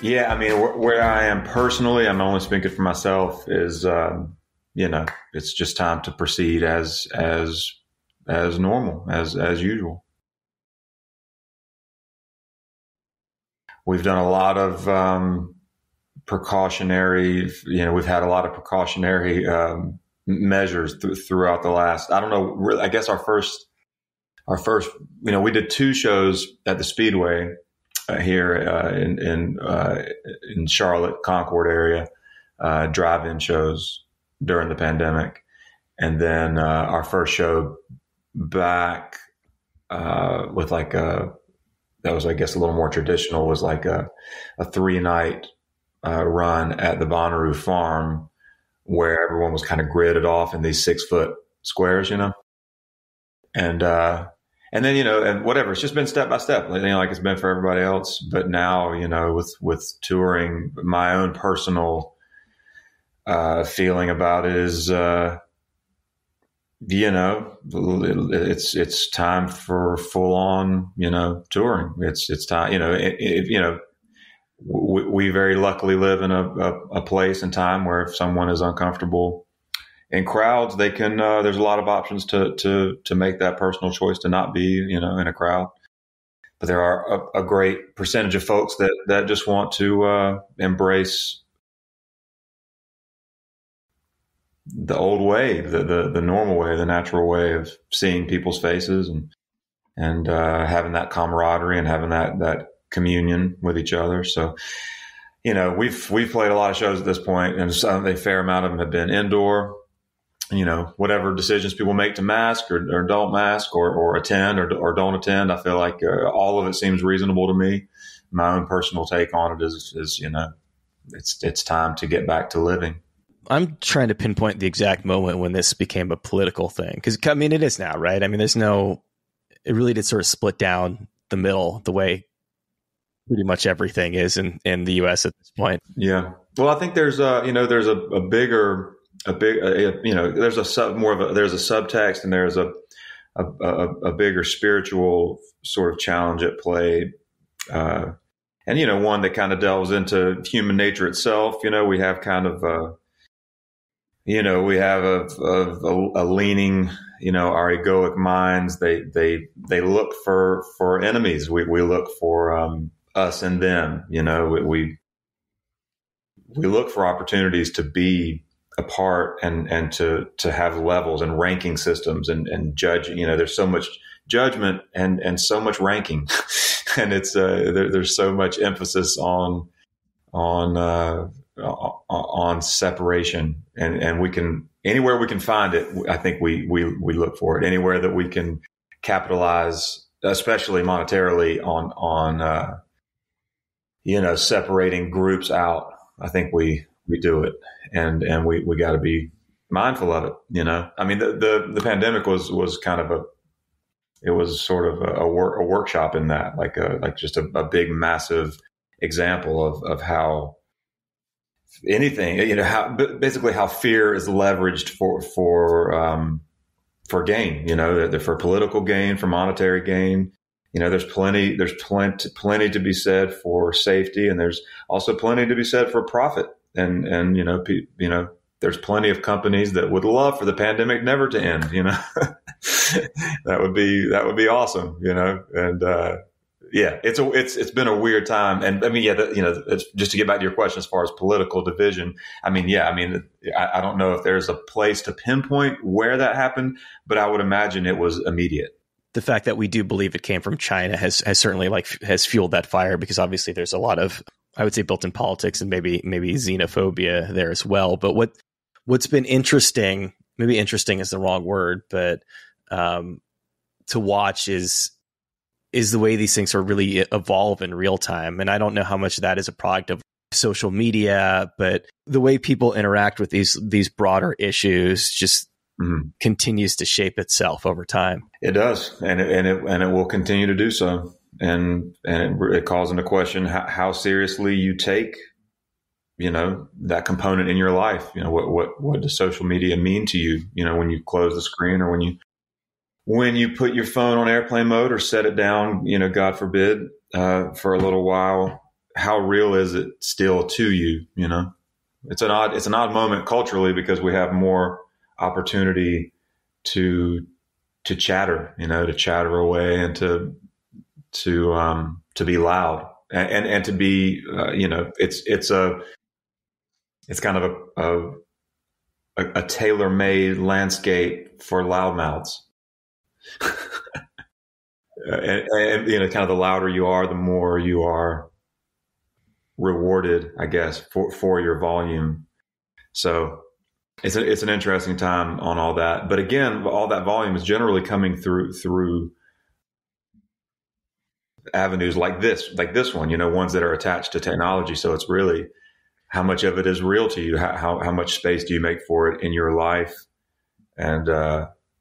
Yeah, I mean, where I am personally, I'm only speaking for myself, is, it's just time to proceed as normal, as usual. We've done a lot of precautionary, we've had a lot of precautionary measures throughout the last, I don't know, really, I guess our first, we did 2 shows at the Speedway here in Charlotte, Concord area, drive-in shows during the pandemic. And then our first show back with that was, I guess, a little more traditional, was like a 3-night run at the Bonnaroo Farm, where everyone was kind of gridded off in these 6-foot squares, and then, and whatever, it's just been step by step, like it's been for everybody else. But now, with touring, my own personal feeling about it is, it's time for full on, touring. It's time, we very luckily live in a place and time where if someone is uncomfortable in crowds, they can, there's a lot of options to make that personal choice to not be, in a crowd. But there are a great percentage of folks that just want to embrace the old way, the normal way, the natural way of seeing people's faces and having that camaraderie and having that communion with each other. So, we've played a lot of shows at this point, and a fair amount of them have been indoor. Whatever decisions people make to mask or don't mask or attend or don't attend, I feel like all of it seems reasonable to me. My own personal take on it is it's time to get back to living. I'm trying to pinpoint the exact moment when this became a political thing, because I mean, it is now, right? I mean, it really did sort of split down the middle the way pretty much everything is in the U.S. at this point. Yeah. Well, I think there's there's a bigger, there's a subtext, and there's a bigger spiritual sort of challenge at play. And, one that kind of delves into human nature itself. We have kind of, we have a leaning, our egoic minds, they look for enemies. We look for, us and them, we look for opportunities to be apart and to have levels and ranking systems and judge, there's so much judgment and so much ranking and it's, there's so much emphasis on separation and we can, anywhere we can find it, I think we look for it, anywhere that we can capitalize, especially monetarily on separating groups out. I think we do it, and we got to be mindful of it. I mean, the pandemic was kind of it was sort of a workshop in that, like just a big, massive example of how anything, how fear is leveraged for gain, for political gain, for monetary gain. There's plenty to be said for safety, and there's also plenty to be said for profit. And there's plenty of companies that would love for the pandemic never to end. that would be awesome. And it's been a weird time. And I mean, just to get back to your question as far as political division. I mean, I don't know if there's a place to pinpoint where that happened, but I would imagine it was immediate. The fact that we do believe it came from China has certainly has fueled that fire, because obviously there's a lot of, I would say, built-in politics and maybe xenophobia there as well. But what's been interesting, maybe interesting is the wrong word, but to watch is the way these things are really evolve in real time. And I don't know how much of that is a product of social media, but the way people interact with these broader issues just continues to shape itself over time. It does, and it will continue to do so. And it calls into question how seriously you take, that component in your life. What does social media mean to you? When you close the screen, or when you put your phone on airplane mode or set it down, God forbid, for a little while. how real is it still to you? You know, it's an odd moment culturally because we have more opportunity to chatter, you know, to chatter away and to be loud and to be, you know, it's kind of a tailor-made landscape for loudmouths. And, you know, kind of the louder you are, the more you are rewarded, I guess, for your volume. So it's an interesting time on all that. But again, all that volume is generally coming through avenues like this one, you know, ones that are attached to technology. So it's really how much of it is real to you? How much space do you make for it in your life? And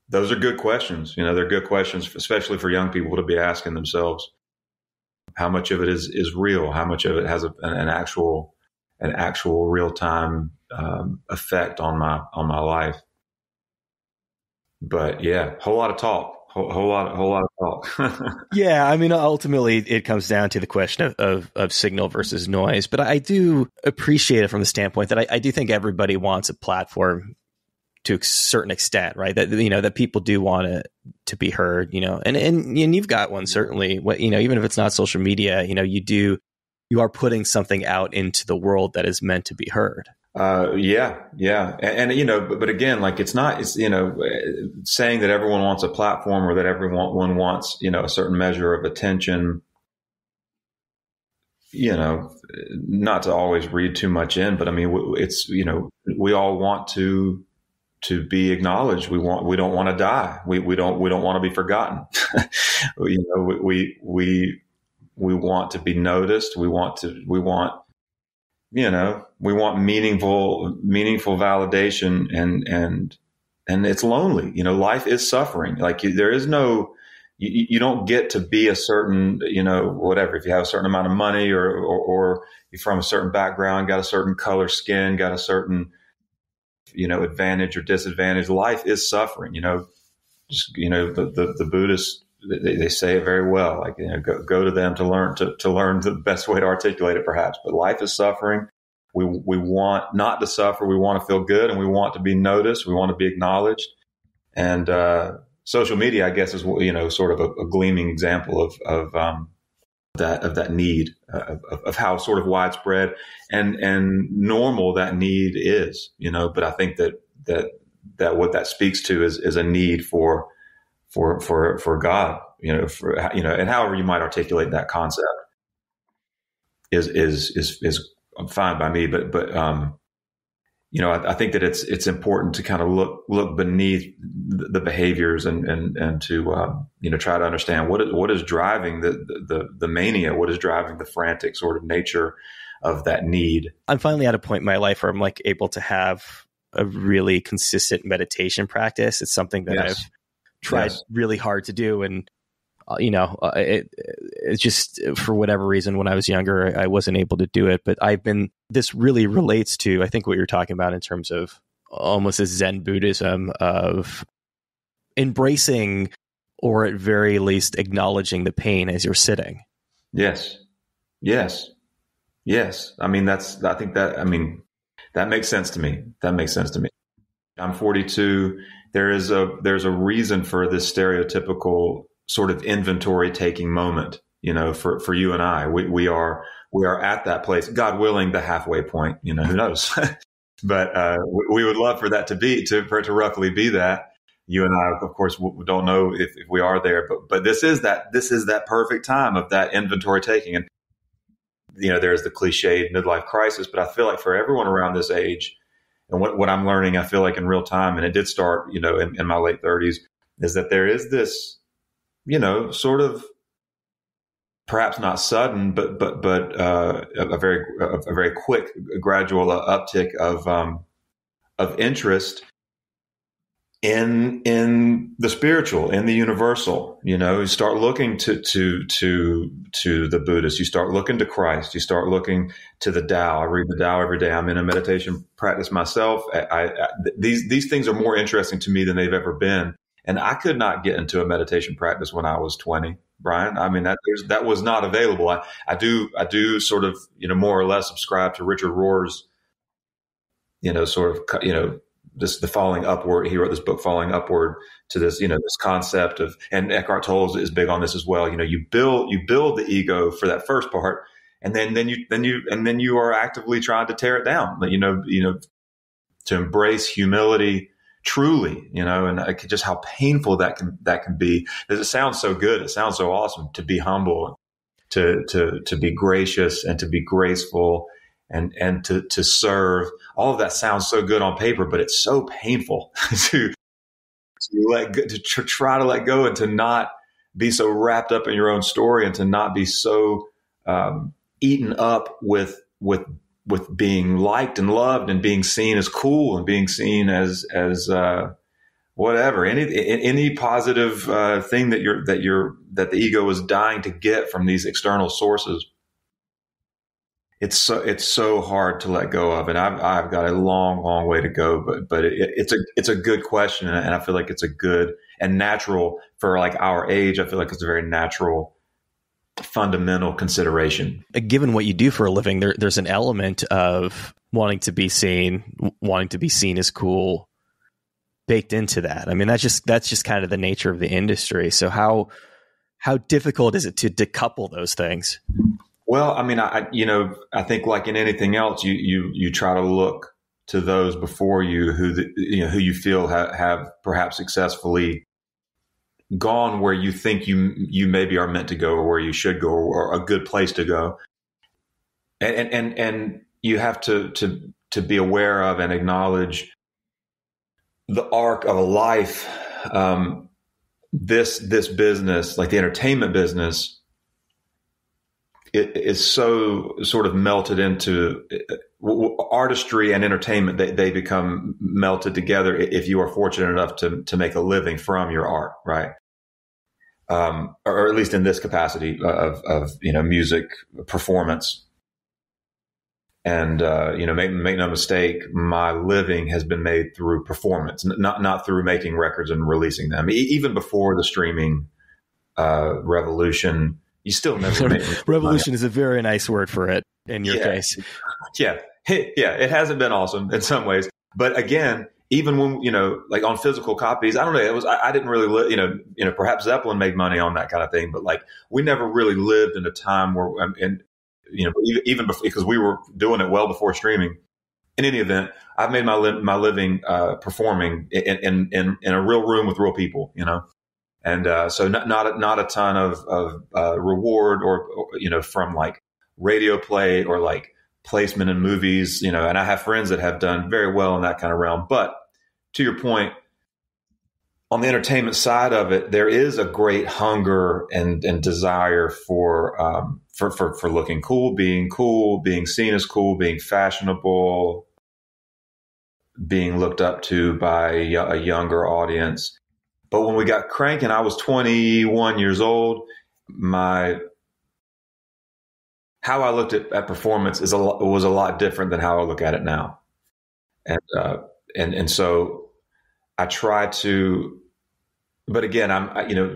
those are good questions. You know, they're good questions, especially for young people to be asking themselves. How much of it is real? How much of it has an actual real time effect on my life? But yeah, whole lot of talk. Whole lot of talk. Yeah, I mean, ultimately, it comes down to the question of signal versus noise. But I do appreciate it from the standpoint that I do think everybody wants a platform to a certain extent, right? That, you know, that people do want to be heard, you know, and you've got one, certainly. What, you know, even if it's not social media, you know, you are putting something out into the world that is meant to be heard. Yeah. And you know, but again, like it's, you know, saying that everyone wants a platform or that everyone wants, you know, a certain measure of attention, you know, not to always read too much in, but I mean, it's, you know, we all want to be acknowledged. We don't want to die. We don't want to be forgotten. You know, we want to be noticed. We want, you know, we want meaningful validation and it's lonely. You know, life is suffering. Like there is no, you don't get to be a certain, you know, whatever, if you have a certain amount of money or you're from a certain background, got a certain color skin, got a certain, you know, advantage or disadvantage. Life is suffering, you know, just, you know, the Buddhists, they say it very well, like, you know, go to them to learn the best way to articulate it perhaps, but life is suffering. We want not to suffer. We want to feel good and we want to be noticed. We want to be acknowledged. And, social media, I guess, is, you know, sort of a gleaming example of that need, of how sort of widespread and normal that need is, you know, but I think that what that speaks to is a need for God, you know, and however you might articulate that concept is fine by me, but you know, I think that it's important to kind of look beneath the behaviors and to you know, try to understand what is driving the mania, what is driving the frantic sort of nature of that need. I'm finally at a point in my life where I'm like able to have a really consistent meditation practice. It's something that I've tried really hard to do, and you know, it's just for whatever reason, when I was younger, I wasn't able to do it. But this really relates to, I think, what you're talking about in terms of almost a Zen Buddhism of embracing, or at very least acknowledging, the pain as you're sitting. Yes. I mean, that makes sense to me. I'm 42. There's a reason for this stereotypical sort of inventory taking moment, you know, for you and I. We are at that place, God willing, the halfway point, you know, who knows? But we would love for that for it to roughly be that. You and I, of course, don't know if we are there, but this is that perfect time of that inventory taking. And, you know, there's the cliched midlife crisis, but I feel like for everyone around this age, and what I'm learning, I feel like in real time, and it did start, you know, in my late 30s, is that there is this, you know, sort of perhaps not sudden, but a very quick, gradual uptick of interest in the spiritual, in the universal. You know, you start looking to the Buddhists, you start looking to Christ, you start looking to the Tao. I read the Tao every day. I'm in a meditation practice myself. These things are more interesting to me than they've ever been. And I could not get into a meditation practice when I was 20. Brian. I mean, that was not available. I do sort of, more or less subscribe to Richard Rohr's, sort of, the falling upward. He wrote this book, Falling Upward, to this, this concept of, and Eckhart Tolle is big on this as well. You build the ego for that first part, and then you are actively trying to tear it down. But, to embrace humility truly, and just how painful that can be. Because it sounds so good. It sounds so awesome to be humble, to be gracious, and to be graceful, and to serve. All of that sounds so good on paper, but it's so painful to try to let go, and to not be so wrapped up in your own story, and to not be so eaten up with being liked and loved, and being seen as cool, and being seen as whatever, any positive thing that the ego is dying to get from these external sources. It's so hard to let go of, and I've got a long way to go. But it's a good question, and I feel like it's a good and natural for like our age. I feel like it's a very natural, fundamental consideration. Given what you do for a living, there's an element of wanting to be seen as cool baked into that. I mean, that's just kind of the nature of the industry. So how difficult is it to decouple those things? Well, I mean, I think like in anything else, you try to look to those before you who you feel have perhaps successfully gone where you think you maybe are meant to go, or where you should go, or a good place to go. And you have to be aware of and acknowledge the arc of a life. This business, like the entertainment business, it is so sort of melted into artistry and entertainment. They become melted together if you are fortunate enough to make a living from your art, right? Or at least in this capacity of music performance. And make no mistake, my living has been made through performance, not through making records and releasing them. Even before the streaming revolution. You still never revolution is a very nice word for it in your case. Yeah. It hasn't been awesome in some ways, but again, even when, like on physical copies, I don't know, I didn't really live, perhaps Zeppelin made money on that kind of thing, but like we never really lived in a time where, even before, because we were doing it well before streaming. In any event, I've made my living performing in a real room with real people, And so not a ton of reward or from like radio play or like placement in movies, and I have friends that have done very well in that kind of realm. But to your point, on the entertainment side of it, there is a great hunger and desire for looking cool, being seen as cool, being fashionable, being looked up to by a younger audience. But when we got cranking, I was 21 years old. How I looked at performance was a lot different than how I look at it now. And so I try to, but again,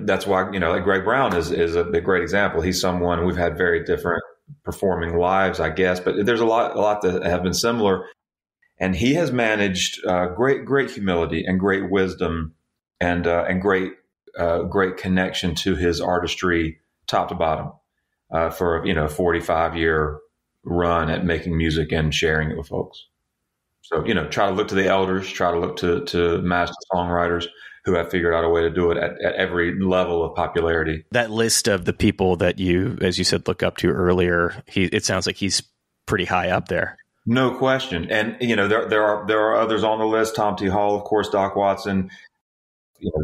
that's why, like Greg Brown is a great example. He's someone, we've had very different performing lives, I guess, but there's a lot that have been similar. And he has managed great humility and great wisdom and great connection to his artistry, top to bottom, for a 45-year run at making music and sharing it with folks. So try to look to the elders, try to look to master songwriters who have figured out a way to do it at every level of popularity. That list of the people that you, as you said, look up to earlier, it sounds like he's pretty high up there. No question. And there are others on the list. Tom T. Hall, of course, Doc Watson.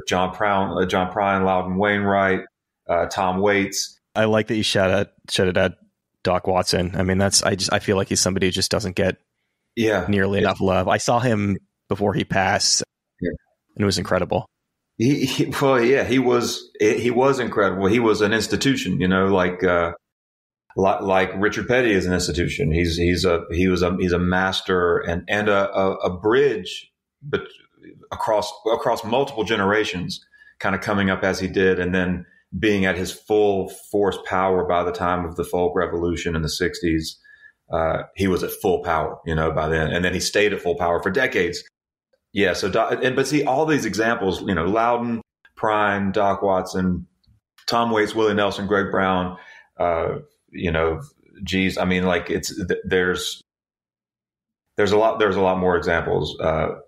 John Prine, Loudon Wainwright, Tom Waits. I like that you shouted at Doc Watson. I mean, I feel like he's somebody who just doesn't get nearly enough love. I saw him before he passed, and it was incredible. He was incredible. He was an institution, like Richard Petty is an institution. He's a master and a bridge, but across multiple generations, kind of coming up as he did, and then being at his full force power by the time of the folk revolution in the 60s. He was at full power, by then. And then he stayed at full power for decades. Yeah. So, but see, all these examples, Loudon, Prine, Doc Watson, Tom Waits, Willie Nelson, Greg Brown, geez, I mean, like there's a lot more examples.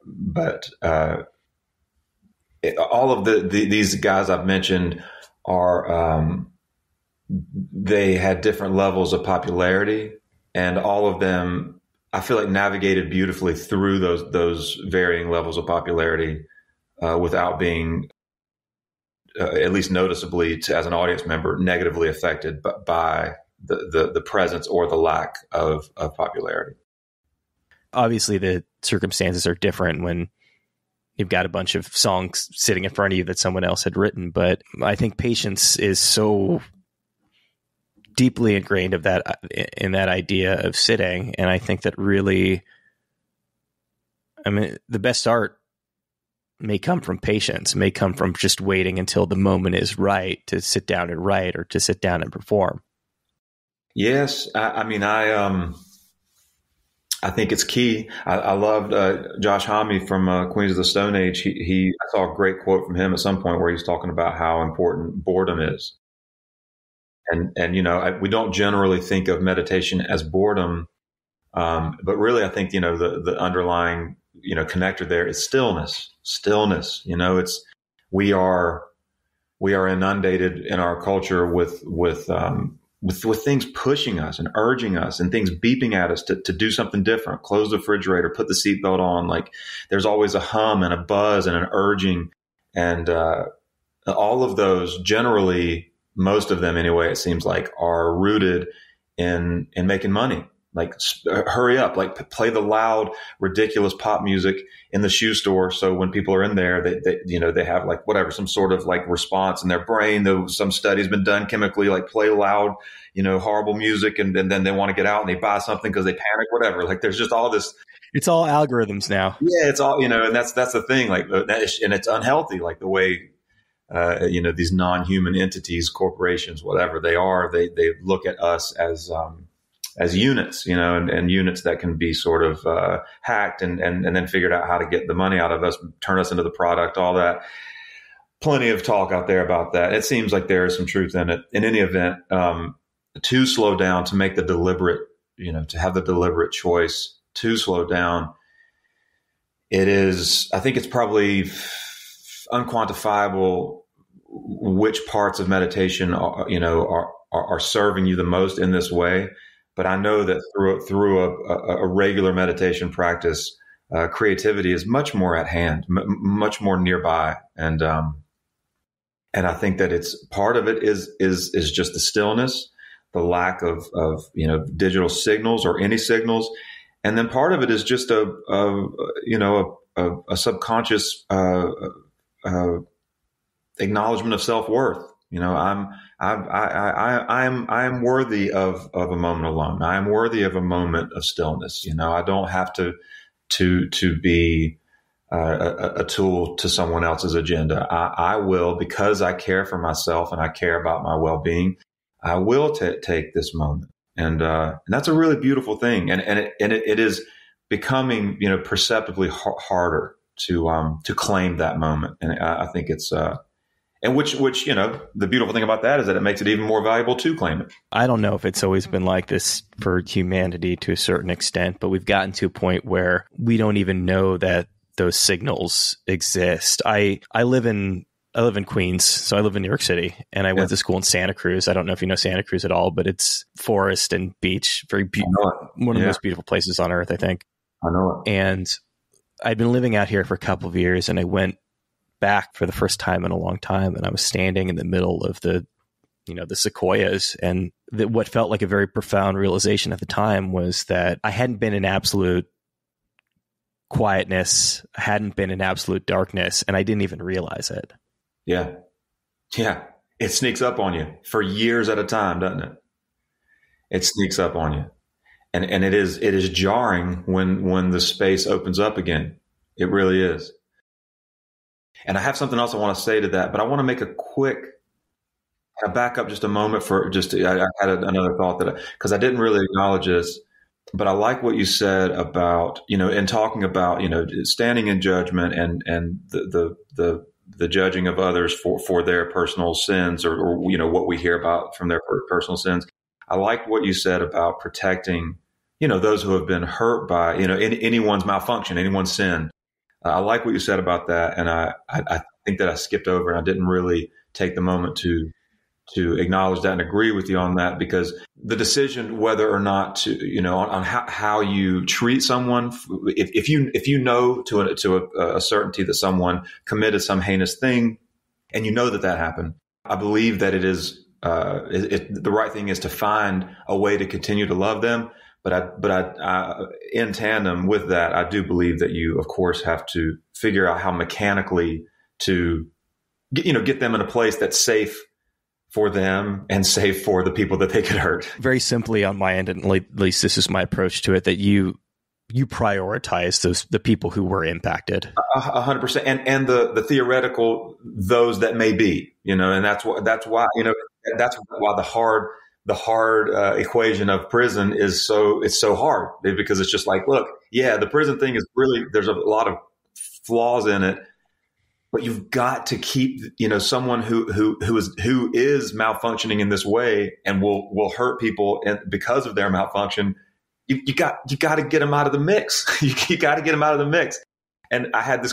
But all of these guys I've mentioned are, they had different levels of popularity, and all of them, I feel like, navigated beautifully through those varying levels of popularity, without being, at least noticeably as an audience member, negatively affected by the presence or the lack of popularity. Obviously, the circumstances are different when you've got a bunch of songs sitting in front of you that someone else had written. But I think patience is so deeply ingrained in that idea of sitting. And I think that really, the best art may come from patience, may come from just waiting until the moment is right to sit down and write or to sit down and perform. Yes. I think it's key. I loved Josh Homme from Queens of the Stone Age. I saw a great quote from him at some point where he's talking about how important boredom is. And we don't generally think of meditation as boredom, but really I think the underlying connector there is stillness. Stillness. We are inundated in our culture with things pushing us and urging us and things beeping at us to do something different, close the refrigerator, put the seatbelt on. Like there's always a hum and a buzz and an urging. And all of those, generally, most of them anyway, it seems like, are rooted in making money. Like hurry up, like play the loud, ridiculous pop music in the shoe store. So when people are in there, they have like whatever, some sort of like response in their brain. Though some study's been done chemically, like play loud, horrible music. And then they want to get out and they buy something because they panic, whatever. Like there's just all this. It's all algorithms now. Yeah. It's all, and that's the thing, like, and it's unhealthy. Like the way, these non-human entities, corporations, whatever they are, they look at us as units, and units that can be sort of hacked and then figured out how to get the money out of us, turn us into the product, all that. Plenty of talk out there about that. It seems like there is some truth in it. In any event, to slow down, to make the deliberate, to have the deliberate choice to slow down, I think it's probably unquantifiable which parts of meditation are serving you the most in this way. But I know that through a regular meditation practice, creativity is much more at hand, much more nearby, and I think that it's part of it is just the stillness, the lack of digital signals or any signals, and then part of it is just a subconscious acknowledgement of self-worth. I am worthy of a moment alone. I am worthy of a moment of stillness. I don't have to be a tool to someone else's agenda. I will, because I care for myself and I care about my well-being, I will take this moment. And that's a really beautiful thing. And it is becoming, perceptibly harder to claim that moment. And I think it's, and which, the beautiful thing about that is that it makes it even more valuable to claim it. I don't know if it's always been like this for humanity to a certain extent, but we've gotten to a point where we don't even know that those signals exist. I live in Queens, so I live in New York City, and I went to school in Santa Cruz. I don't know if you know Santa Cruz at all, but it's forest and beach, very beautiful, one of the most beautiful places on earth, I think. I know it. And I'd been living out here for a couple of years, and I went back for the first time in a long time, and I was standing in the middle of the sequoias, and what felt like a very profound realization at the time was that I hadn't been in absolute quietness, I hadn't been in absolute darkness, and I didn't even realize it. Yeah. It sneaks up on you for years at a time, doesn't it? It sneaks up on you, and it is jarring when the space opens up again. It really is. And I have something else I want to say to that, but I want to make a quick I back up just a moment I had another thought because I didn't really acknowledge this, but I like what you said about, in talking about, standing in judgment and the judging of others for their personal sins or what we hear about from their personal sins. I liked what you said about protecting, those who have been hurt by, anyone's malfunction, anyone's sin. I like what you said about that. And I think that I skipped over and I didn't really take the moment to acknowledge that and agree with you on that, because the decision whether or not to, on how you treat someone, if you know to a certainty that someone committed some heinous thing and you know that happened, I believe that it is the right thing is to find a way to continue to love them. But I, in tandem with that, I do believe that you, of course, have to figure out how mechanically to get them in a place that's safe for them and safe for the people that they could hurt. Very simply on my end, and at least this is my approach to it, that you prioritize the people who were impacted. 100%. And the theoretical, those that may be, and that's why the hard equation of prison it's so hard, because it's just like, look, yeah, the prison thing is really, there's a lot of flaws in it, but you've got to keep, someone who is malfunctioning in this way and will hurt people because of their malfunction. You got to get them out of the mix. You got to get them out of the mix. And I had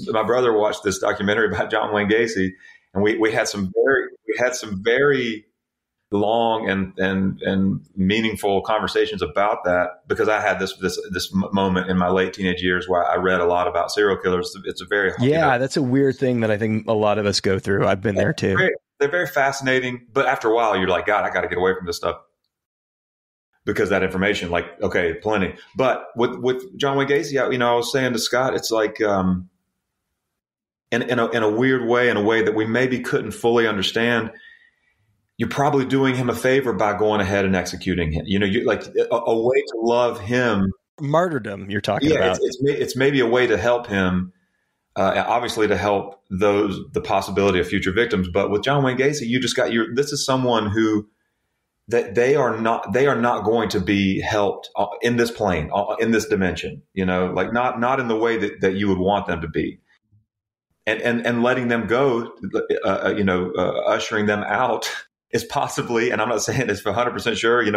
my brother watched this documentary about John Wayne Gacy, and we had some very long and meaningful conversations about that, because I had this moment in my late teenage years where I read a lot about serial killers. It's a very that's a weird thing that I think a lot of us go through. I've been there too. They're very fascinating, but after a while, you're like, God, I got to get away from this stuff, because that information, like, okay, plenty. But with John Wayne Gacy, I was saying to Scott, it's like, in a weird way, in a way that we maybe couldn't fully understand, you're probably doing him a favor by going ahead and executing him. You like a way to love him. Martyrdom, you're talking about. It's maybe a way to help him, obviously to help the possibility of future victims. But with John Wayne Gacy, you just got this is someone who that they are not going to be helped in this plane, in this dimension. Like not in the way that you would want them to be. And letting them go, ushering them out is possibly, and I'm not saying it's 100% sure, the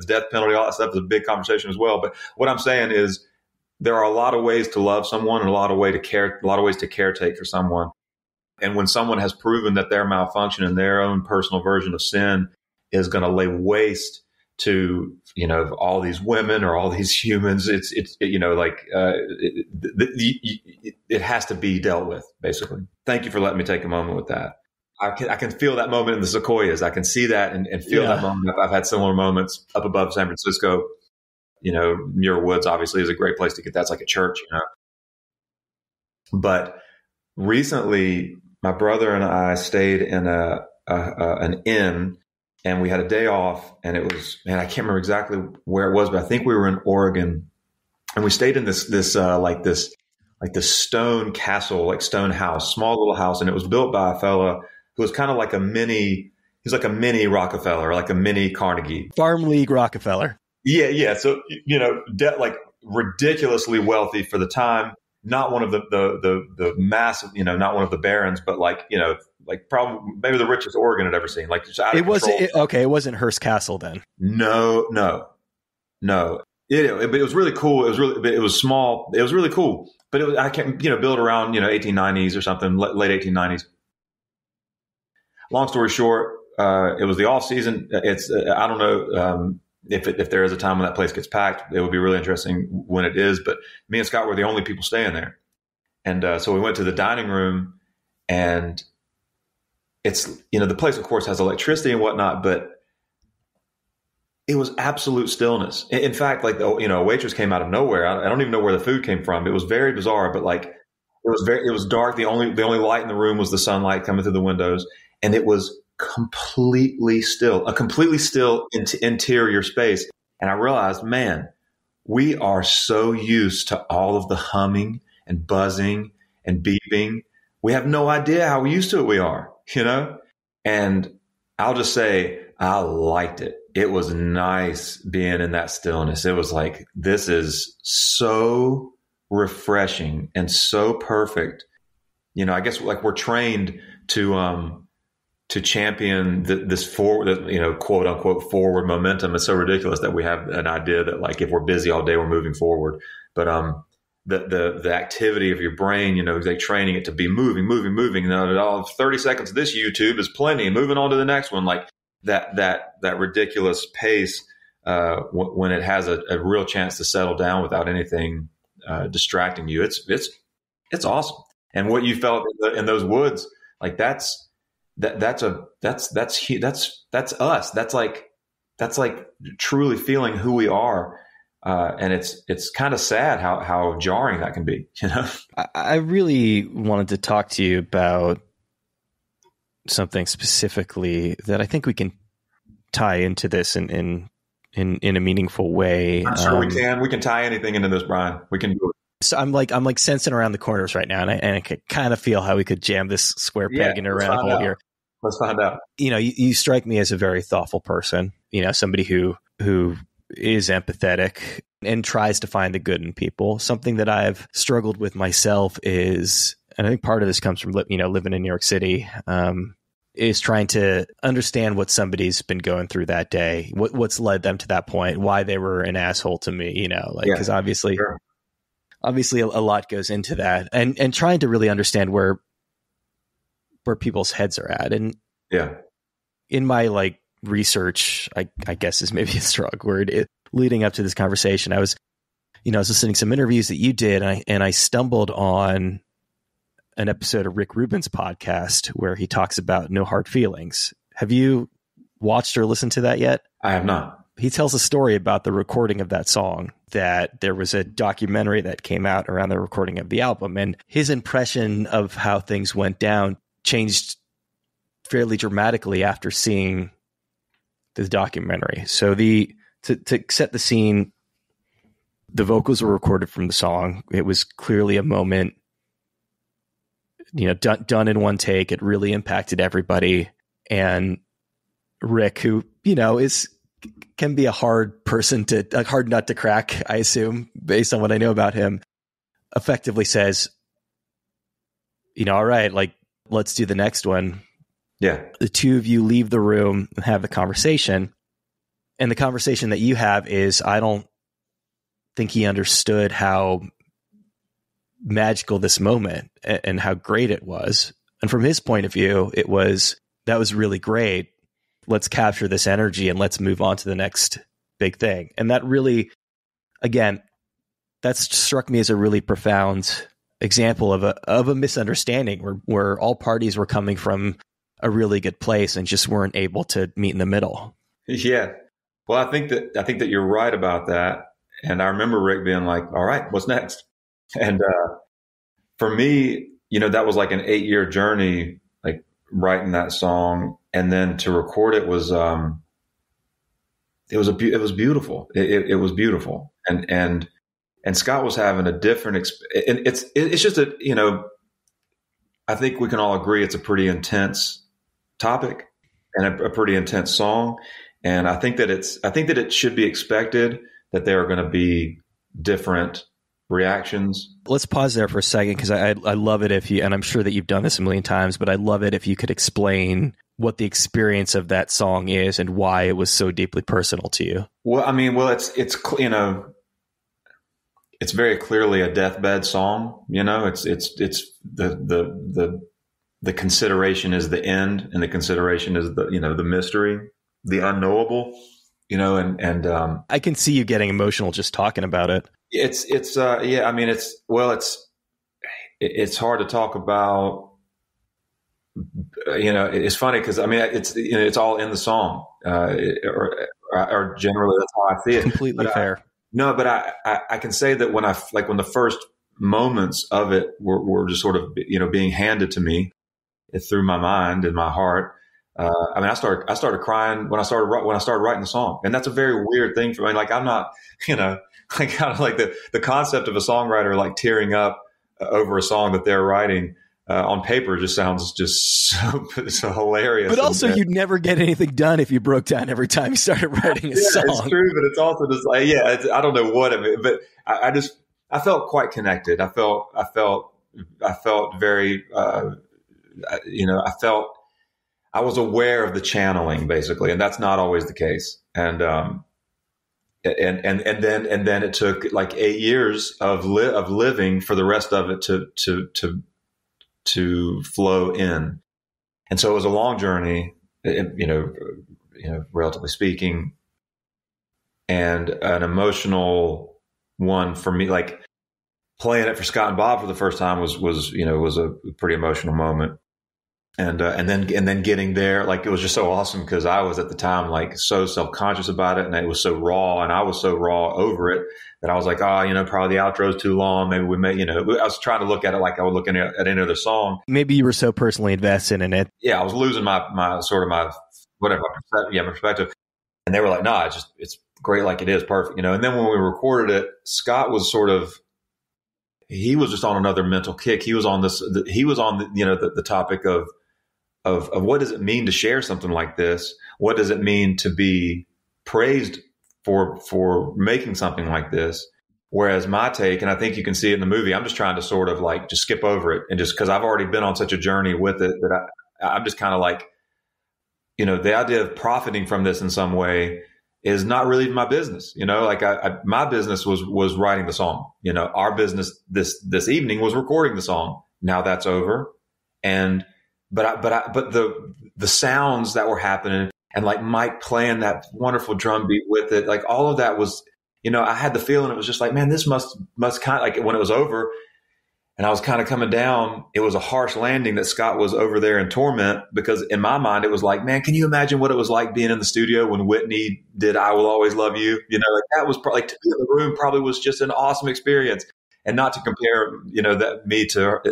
death penalty, all that stuff is a big conversation as well. But what I'm saying is there are a lot of ways to love someone and a lot of ways to caretake for someone. And when someone has proven that their malfunction and their own personal version of sin is going to lay waste to, all these women or all these humans, it has to be dealt with, basically. Thank you for letting me take a moment with that. I can feel that moment in the Sequoias. I can see that and feel that moment. I've had similar moments up above San Francisco. Muir Woods obviously is a great place to get that. It's like a church, But recently, my brother and I stayed in an inn, and we had a day off, and it was, man, I can't remember exactly where it was, but I think we were in Oregon, and we stayed in this stone castle, like stone house, small little house, and it was built by a fella who was kind of like he's like a mini Rockefeller, like a mini Carnegie. Farm League Rockefeller. Yeah. So, like ridiculously wealthy for the time, not one of the massive, not one of the barons, but like probably maybe the richest Oregon had ever seen. Like just out of control. It wasn't Hearst Castle then. No. It was really cool. It was small. It was really cool, but I can't, built around, 1890s or something, late 1890s. Long story short, it was the off season. It's I don't know if there is a time when that place gets packed. It would be really interesting when it is. But me and Scott were the only people staying there, and so we went to the dining room, and it's the place of course has electricity and whatnot, but it was absolute stillness. In fact, like a waitress came out of nowhere. I don't even know where the food came from. It was very bizarre, but like it was dark. The only light in the room was the sunlight coming through the windows. And it was completely still, a completely still interior space. And I realized, man, we are so used to all of the humming and buzzing and beeping. We have no idea how used to it we are, And I'll just say, I liked it. It was nice being in that stillness. It was like, this is so refreshing and so perfect. You know, I guess like we're trained to champion this forward, you know, quote unquote forward momentum. It's so ridiculous that we have an idea that like if we're busy all day, we're moving forward. But the activity of your brain, you know, like training it to be moving. You know, 30 seconds of this YouTube is plenty. Moving on to the next one, like that ridiculous pace when it has a real chance to settle down without anything distracting you. It's awesome. And what you felt in those woods, like that's us. That's like truly feeling who we are. And it's kind of sad how jarring that can be, you know? I really wanted to talk to you about something specifically that I think we can tie into this in a meaningful way. I'm sure we can. We can tie anything into this, Brian. We can do it. So I'm like sensing around the corners right now, and I can kind of feel how we could jam this square peg into a round hole here. Let's find out. You know, you strike me as a very thoughtful person. You know, somebody who is empathetic and tries to find the good in people. Something that I've struggled with myself is, and I think part of this comes from living in New York City, is trying to understand what somebody's been going through that day, what's led them to that point, why they were an asshole to me. You know, like because obviously. Sure. Obviously, a lot goes into that, and trying to really understand where people's heads are at. And in my like research, I guess is maybe a strong word. Leading up to this conversation, I was listening to some interviews that you did, and I stumbled on an episode of Rick Rubin's podcast where he talks about No Hard Feelings. Have you watched or listened to that yet? I have not. He tells a story about the recording of that song, that there was a documentary that came out around the recording of the album, and his impression of how things went down changed fairly dramatically after seeing the documentary. So to set the scene, the vocals were recorded from the song. It was clearly a moment, you know, done in one take. It really impacted everybody. And Rick, who, you know, can be a hard nut to crack, I assume, based on what I know about him, effectively says, you know, all right, like, let's do the next one. Yeah. The two of you leave the room and have the conversation. And the conversation that you have is, I don't think he understood how magical this moment and how great it was. And from his point of view, that was really great. Let's capture this energy and let's move on to the next big thing. And that really, again, that's struck me as a really profound example of a misunderstanding where all parties were coming from a really good place and just weren't able to meet in the middle. Yeah. Well, I think that you're right about that. And I remember Rick being like, all right, what's next? And for me, you know, that was like an 8-year journey, like writing that song. And then to record it was beautiful. It was beautiful. And Scott was having a different experience. It's just you know, I think we can all agree it's a pretty intense topic and a pretty intense song. And I think that it should be expected that there are going to be different reactions. Let's pause there for a second, because I love it if you, and I'm sure that you've done this a million times, but I'd love it if you could explain what the experience of that song is and why it was so deeply personal to you. Well, I mean, it's you know, it's very clearly a deathbed song. You know, it's the consideration is the end, and the consideration is the, you know, the mystery, the unknowable. You know, and I can see you getting emotional just talking about it. Yeah. I mean, it's hard to talk about. You know, it's funny because I mean, it's all in the song, or generally that's how I see it. Completely fair. But I can say that when the first moments of it were just sort of, you know, being handed to me through my mind and my heart. I mean, I started crying when I started writing the song, and that's a very weird thing for me. Like, I'm not, you know, like kind of like the concept of a songwriter like tearing up over a song that they're writing. on paper just sounds just so hilarious. But also, you'd never get anything done if you broke down every time you started writing a song. It's true, but it's also just like, I don't know what I mean, but I felt quite connected. I felt very, I was aware of the channeling basically, and that's not always the case. And then it took like 8 years of living for the rest of it to flow in. And so it was a long journey, relatively speaking, and an emotional one for me. Like playing it for Scott and Bob for the first time was a pretty emotional moment. And then getting there, like it was just so awesome because I was at the time like so self-conscious about it, and it was so raw, and I was so raw over it that I was like, probably the outro is too long. Maybe we may, I was trying to look at it like I was looking at any other song. Maybe you were so personally invested in it. Yeah, I was losing my perspective. And they were like, no, it's great like it is, perfect, And then when we recorded it, Scott was he was just on another mental kick. He was on the topic of what does it mean to share something like this? What does it mean to be praised for making something like this? Whereas my take, and I think you can see it in the movie, I'm just trying to sort of like just skip over it, and just because I've already been on such a journey with it that I'm just kind of like, the idea of profiting from this in some way is not really my business. Like my business was writing the song. Our business this evening was recording the song. Now that's over, but the sounds that were happening, and like Mike playing that wonderful drum beat with it, like all of that was, I had the feeling it was just like, man, this must kind of like when it was over and I was kind of coming down, it was a harsh landing that Scott was over there in torment, because in my mind, it was like, man, can you imagine what it was like being in the studio when Whitney did I Will Always Love You? Like that was probably, like, to be in the room probably was just an awesome experience. And not to compare, that me to her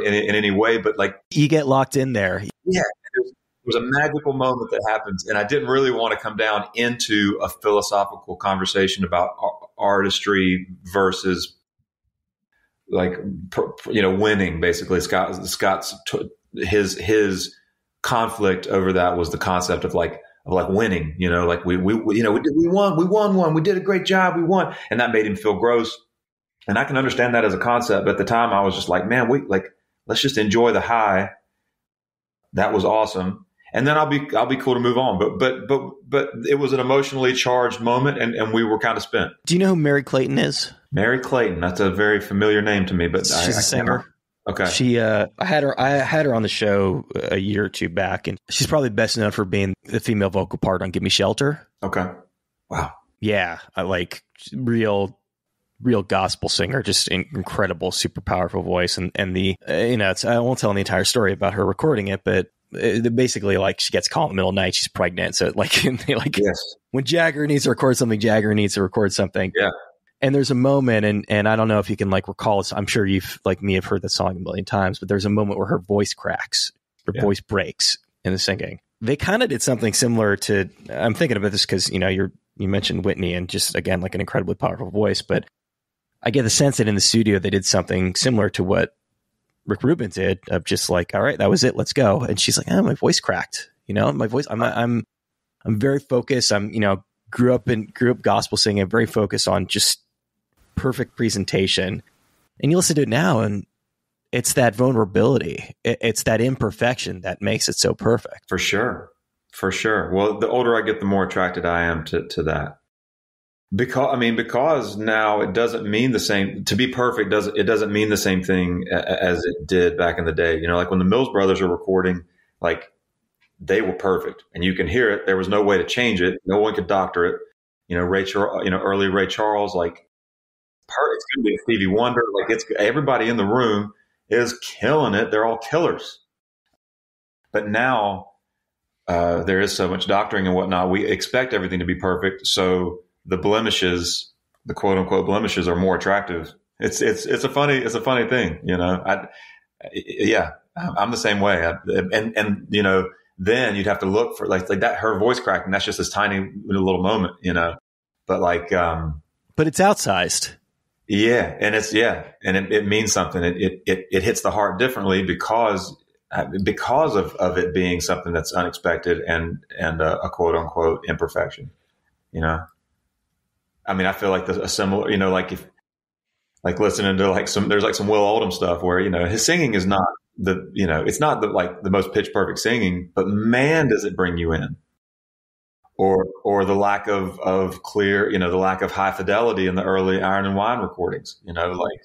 in any way, but like you get locked in there. Yeah, it was a magical moment that happens, and I didn't really want to come down into a philosophical conversation about artistry versus like winning. Basically, Scott's his conflict over that was the concept of like winning. Like we won one, we did a great job, we won, and that made him feel gross. And I can understand that as a concept, but at the time I was just like, man, let's just enjoy the high. That was awesome. And then I'll be cool to move on. But it was an emotionally charged moment, and we were kind of spent. Do you know who Mary Clayton is? Mary Clayton. That's a very familiar name to me, but she's a singer. Okay. She, I had her on the show a year or two back, and she's probably best known for being the female vocal part on "Give Me Shelter." Okay. Wow. Yeah. I like real gospel singer, just incredible, super powerful voice. And the, I won't tell the entire story about her recording it, but basically like she gets called in the middle of the night, she's pregnant. So yes. When Jagger needs to record something, Jagger needs to record something. Yeah. And there's a moment, and I don't know if you can like recall this. I'm sure you've, like me, have heard the song a million times, but there's a moment where her voice cracks, her voice breaks in the singing. They kind of did something similar to, I'm thinking about this because, you mentioned Whitney and just, again, like an incredibly powerful voice, but I get the sense that in the studio they did something similar to what Rick Rubin did, of just like, all right, that was it, let's go. And she's like, my voice cracked. My voice. I'm very focused. Grew up gospel singing. I'm very focused on just perfect presentation. And you listen to it now, and it's that vulnerability. It's that imperfection that makes it so perfect. For sure. Well, the older I get, the more attracted I am to that. Because now it doesn't mean the same. To be perfect doesn't mean the same thing as it did back in the day. Like when the Mills Brothers are recording, like they were perfect, and you can hear it. There was no way to change it. No one could doctor it. Early Ray Charles, like it's going to be a Stevie Wonder. Like it's everybody in the room is killing it. They're all killers. But now there is so much doctoring and whatnot. We expect everything to be perfect. So the blemishes, the quote unquote blemishes, are more attractive. It's a funny thing, I'm the same way. Then you'd have to look for like that, her voice cracking. That's just this tiny little moment, but like, but it's outsized. Yeah. And it means something. It hits the heart differently because of it being something that's unexpected and a quote unquote imperfection, you know? I mean, I feel like a similar, like if, like listening to there's like some Will Oldham stuff where, his singing is not it's not the most pitch perfect singing, but man, does it bring you in. Or the lack of clear, the lack of high fidelity in the early Iron and Wine recordings, like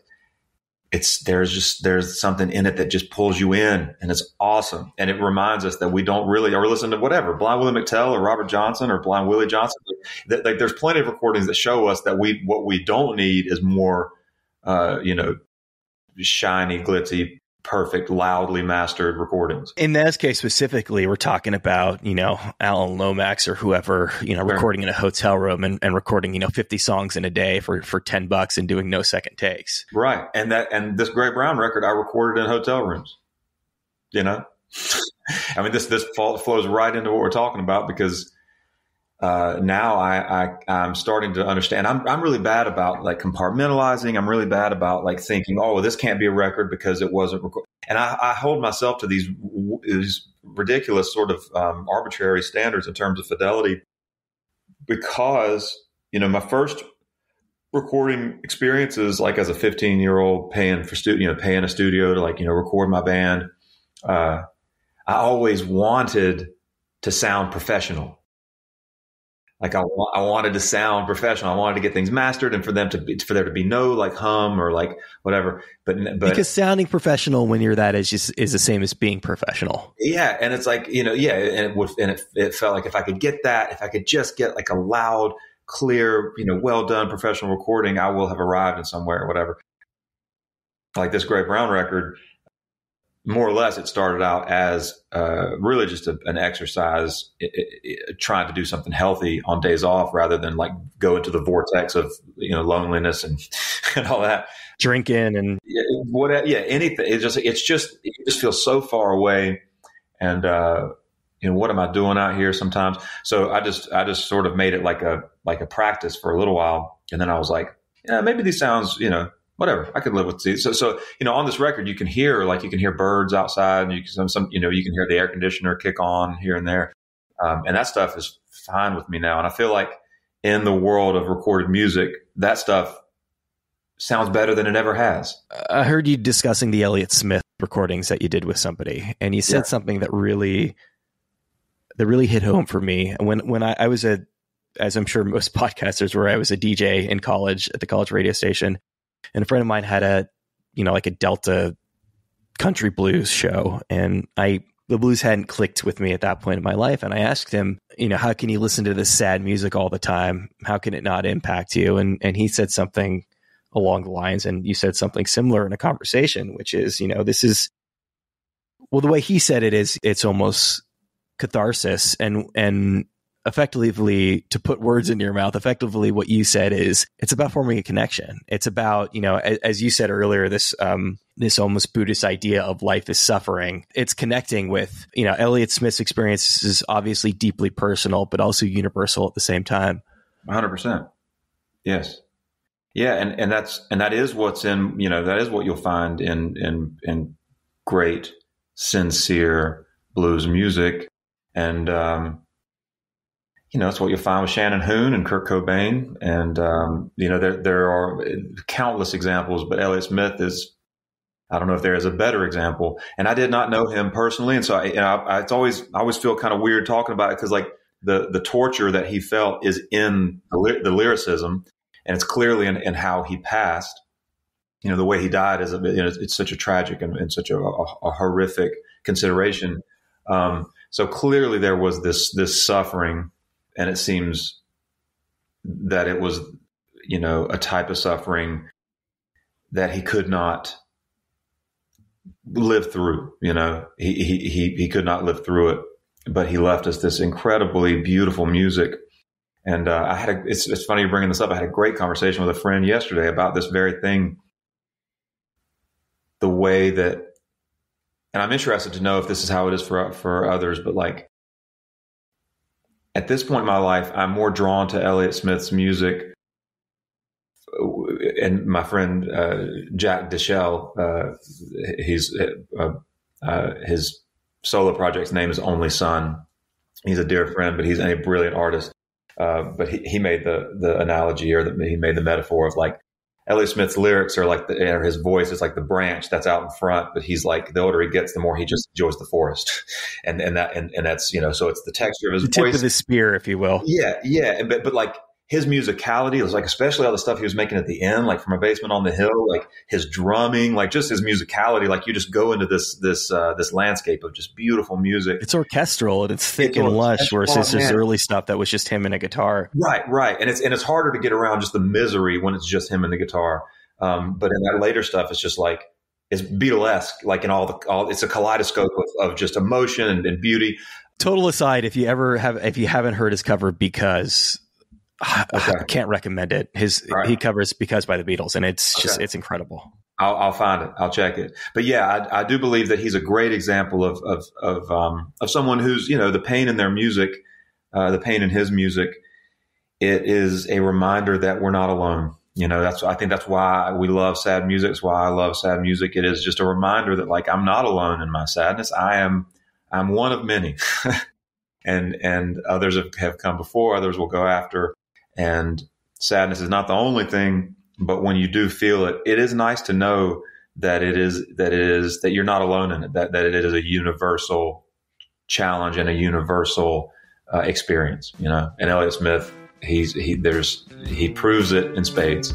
there's something in it that just pulls you in, and it's awesome. And it reminds us that we don't really, or listen to whatever, Blind Willie McTell or Robert Johnson or Blind Willie Johnson. Like there's plenty of recordings that show us that what we don't need is more, shiny, glitzy, perfect, loudly mastered recordings. In that case specifically, we're talking about, Alan Lomax or whoever, recording in a hotel room and recording, 50 songs in a day for $10 and doing no second takes. Right. And this Gray Brown record I recorded in hotel rooms, I mean, this flows right into what we're talking about because now I'm starting to understand. I'm really bad about like compartmentalizing. I'm really bad about like thinking, oh, well, this can't be a record because it wasn't recorded. And I hold myself to these ridiculous sort of arbitrary standards in terms of fidelity because, my first recording experiences, like as a 15-year-old paying a studio to record my band. I always wanted to sound professional. Like I wanted to sound professional. I wanted to get things mastered and for there to be no like hum or like whatever. But because sounding professional when you're that age is the same as being professional. Yeah. And it's like, and it felt like if I could get that, if I could just get like a loud, clear, well done professional recording, I will have arrived in somewhere or whatever. Like this Gray Brown record, more or less, it started out as really just an exercise, trying to do something healthy on days off rather than like go into the vortex of loneliness and all that, drinking and anything. It just feels so far away, and what am I doing out here sometimes? So I just sort of made it like a practice for a little while, and then I was like, yeah, maybe these sounds, whatever, I could live with these. So on this record, you can hear birds outside, and you can hear the air conditioner kick on here and there, and that stuff is fine with me now. And I feel like in the world of recorded music, that stuff sounds better than it ever has. I heard you discussing the Elliott Smith recordings that you did with somebody, and you said something that really hit home for me. When I was as I'm sure most podcasters were, I was a DJ in college at the college radio station. And a friend of mine had a Delta country blues show, and the blues hadn't clicked with me at that point in my life. And I asked him, how can you listen to this sad music all the time? How can it not impact you? And he said something along the lines, and you said something similar in a conversation, which is, this is, well, the way he said it is, it's almost catharsis and effectively, to put words in your mouth, effectively what you said is it's about forming a connection. It's about, as you said earlier, this almost Buddhist idea of life is suffering. It's connecting with, Elliott Smith's experience is obviously deeply personal, but also universal at the same time. 100%. Yes. Yeah. And that is what's in, that is what you'll find in great, sincere blues music. And, it's what you'll find with Shannon Hoon and Kurt Cobain. And, there are countless examples, but Elliott Smith I don't know if there is a better example. And I did not know him personally. And so I always feel kind of weird talking about it because like the torture that he felt is in the lyricism, and it's clearly in how he passed. The way he died is, it's such a tragic and such a horrific consideration. So clearly there was this suffering. And it seems that it was, a type of suffering that he could not live through. He could not live through it, but he left us this incredibly beautiful music. And it's funny you're bringing this up. I had a great conversation with a friend yesterday about this very thing. The way that, and I'm interested to know if this is how it is for others, but like, at this point in my life, I'm more drawn to Elliott Smith's music and my friend Jack Deshelle, his solo project's name is Only Son. He's a dear friend, but he's a brilliant artist. But he made the analogy, or he made the metaphor of like Elliott Smith's lyrics are like or his voice is like the branch that's out in front, but he's like, the older he gets, the more he just enjoys the forest, and that's, so it's the texture of his voice, tip of the spear, if you will. Yeah, but like his musicality was like, especially all the stuff he was making at the end, like From a Basement on the Hill, like his drumming, like just his musicality, like you just go into this landscape of just beautiful music. It's orchestral and it's thick and lush, versus his early stuff that was just him and a guitar. Right, and it's harder to get around just the misery when it's just him and the guitar. But in that later stuff, it's just like it's Beatlesque, like in all it's a kaleidoscope of just emotion and beauty. Total aside, if you haven't heard his cover, Because. Okay. I can't recommend it. He covers Because by the Beatles, and it's just it's incredible. I'll find it. I'll check it. But yeah, I do believe that he's a great example of someone who's, the pain in their music, the pain in his music. It is a reminder that we're not alone. I think that's why we love sad music. It's why I love sad music. It is just a reminder that like I'm not alone in my sadness. I'm one of many, and others have come before. Others will go after. And sadness is not the only thing, but when you do feel it, it is nice to know that that you're not alone in it, that it is a universal challenge and a universal experience, And Elliott Smith, he proves it in spades.